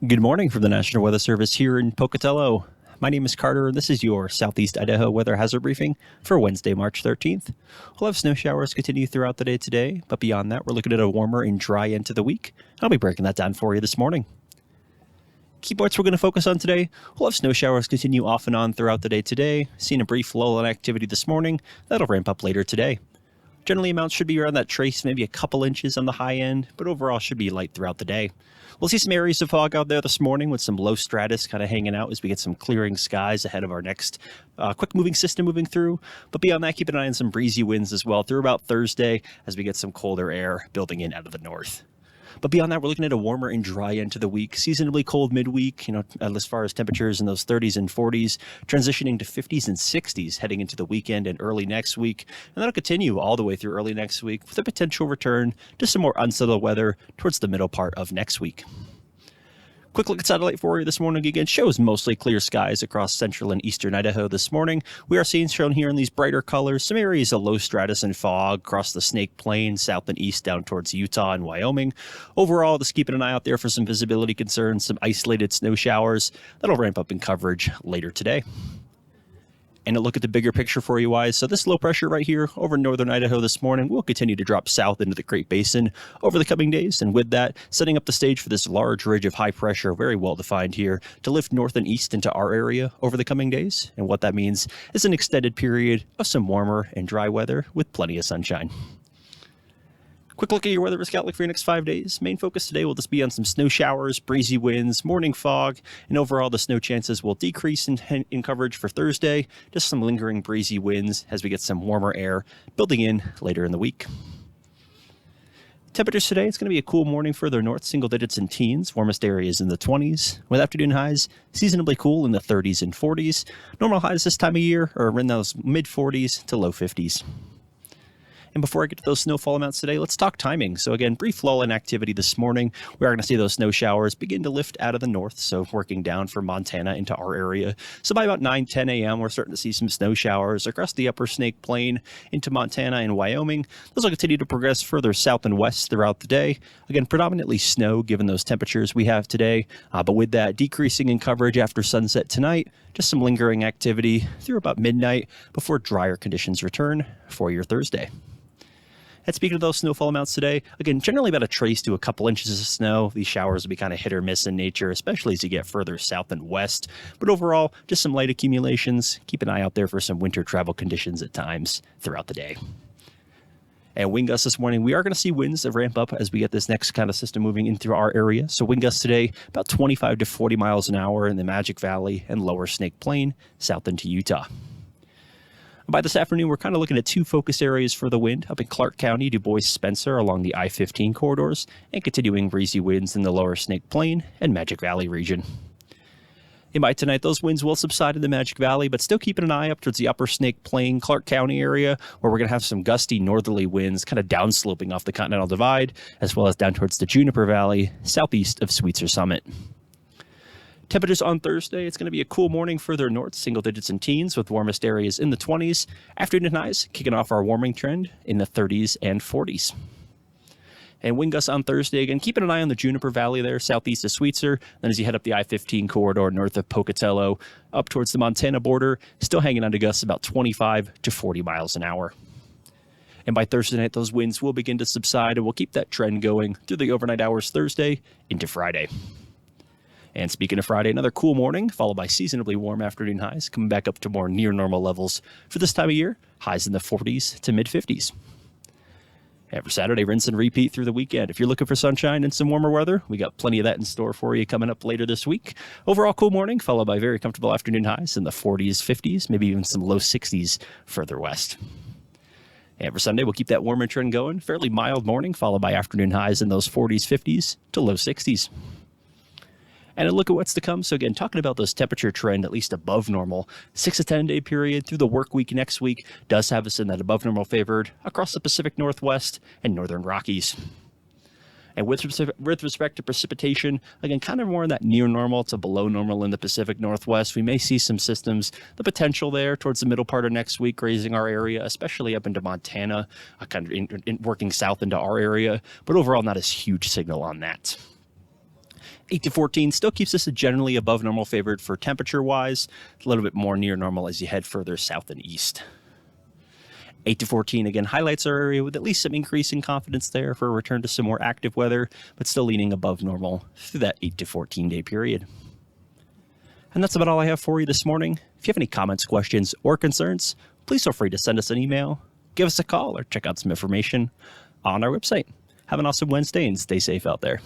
Good morning from the National Weather Service here in Pocatello. My name is Carter, and this is your Southeast Idaho weather hazard briefing for Wednesday, March 13th. We'll have snow showers continue throughout the day today, but beyond that, we're looking at a warmer and dry end to the week. I'll be breaking that down for you this morning. Key points we're going to focus on today. We'll have snow showers continue off and on throughout the day today, seeing a brief lull in activity this morning. That'll ramp up later today. Generally, amounts should be around that trace, maybe a couple inches on the high end, but overall should be light throughout the day. We'll see some areas of fog out there this morning with some low stratus kind of hanging out as we get some clearing skies ahead of our next quick moving system moving through. But beyond that, keep an eye on some breezy winds as well through about Thursday as we get some colder air building in out of the north. But beyond that, we're looking at a warmer and dry end to the week. Seasonably cold midweek, as far as temperatures in those 30s and 40s, transitioning to 50s and 60s heading into the weekend and early next week. And that'll continue all the way through early next week with a potential return to some more unsettled weather towards the middle part of next week. Quick look at satellite for you this morning. Again, shows mostly clear skies across central and eastern Idaho this morning. We are seeing shown here in these brighter colors some areas of low stratus and fog across the Snake Plain, south and east down towards Utah and Wyoming. Overall, just keeping an eye out there for some visibility concerns, some isolated snow showers. That'll ramp up in coverage later today. And a look at the bigger picture for you guys. So this low pressure right here over northern Idaho this morning will continue to drop south into the Great Basin over the coming days. And with that, setting up the stage for this large ridge of high pressure, very well defined here, to lift north and east into our area over the coming days. And what that means is an extended period of some warmer and dry weather with plenty of sunshine. Quick look at your weather risk outlook for your next 5 days. Main focus today will just be on some snow showers, breezy winds, morning fog, and overall the snow chances will decrease in coverage for Thursday. Just some lingering breezy winds as we get some warmer air building in later in the week. Temperatures today, it's going to be a cool morning further north, single digits and teens. Warmest areas in the 20s, with afternoon highs seasonably cool in the 30s and 40s. Normal highs this time of year are in those mid 40s to low 50s. And before I get to those snowfall amounts today, let's talk timing. So again, brief lull in activity this morning. We are going to see those snow showers begin to lift out of the north, so working down from Montana into our area. So by about 9-10 a.m., we're starting to see some snow showers across the upper Snake Plain into Montana and Wyoming. Those will continue to progress further south and west throughout the day. Again, predominantly snow given those temperatures we have today, but with that decreasing in coverage after sunset tonight, just some lingering activity through about midnight before drier conditions return for your Thursday. And speaking of those snowfall amounts today, again, generally about a trace to a couple inches of snow. These showers will be kind of hit or miss in nature, especially as you get further south and west. But overall, just some light accumulations. Keep an eye out there for some winter travel conditions at times throughout the day. And wind gusts this morning, we are going to see winds that ramp up as we get this next kind of system moving in through our area. So wind gusts today, about 25 to 40 miles an hour in the Magic Valley and lower Snake Plain, south into Utah. By this afternoon, we're kind of looking at two focus areas for the wind up in Clark County, Du Bois, Spencer along the I-15 corridors, and continuing breezy winds in the lower Snake Plain and Magic Valley region. And by tonight, those winds will subside in the Magic Valley, but still keeping an eye up towards the upper Snake Plain, Clark County area, where we're going to have some gusty northerly winds kind of downsloping off the Continental Divide, as well as down towards the Juniper Valley, southeast of Sweetser Summit. Temperatures on Thursday, it's going to be a cool morning further north, single digits and teens, with warmest areas in the 20s. Afternoon highs kicking off our warming trend in the 30s and 40s. And wind gusts on Thursday, again, keeping an eye on the Juniper Valley there, southeast of Sweetser. Then as you head up the I-15 corridor north of Pocatello, up towards the Montana border, still hanging on to gusts about 25 to 40 miles an hour. And by Thursday night, those winds will begin to subside, and we'll keep that trend going through the overnight hours Thursday into Friday. And speaking of Friday, another cool morning, followed by seasonably warm afternoon highs, coming back up to more near normal levels for this time of year, highs in the 40s to mid-50s. And for Saturday, rinse and repeat through the weekend. If you're looking for sunshine and some warmer weather, we got plenty of that in store for you coming up later this week. Overall cool morning, followed by very comfortable afternoon highs in the 40s, 50s, maybe even some low 60s further west. And for Sunday, we'll keep that warmer trend going. Fairly mild morning, followed by afternoon highs in those 40s, 50s to low 60s. And a look at what's to come. So again, talking about those temperature trend, at least above normal, 6 to 10 day period through the work week next week does have us in that above normal favored across the Pacific Northwest and Northern Rockies. And with respect to precipitation, again, kind of more in that near normal to below normal in the Pacific Northwest. We may see some systems, the potential there towards the middle part of next week, grazing our area, especially up into Montana, kind of working south into our area, but overall not a huge signal on that. 8 to 14 still keeps us a generally above normal favorite for temperature-wise, a little bit more near normal as you head further south and east. 8 to 14 again highlights our area with at least some increase in confidence there for a return to some more active weather, but still leaning above normal through that 8 to 14 day period. And that's about all I have for you this morning. If you have any comments, questions, or concerns, please feel free to send us an email, give us a call, or check out some information on our website. Have an awesome Wednesday and stay safe out there.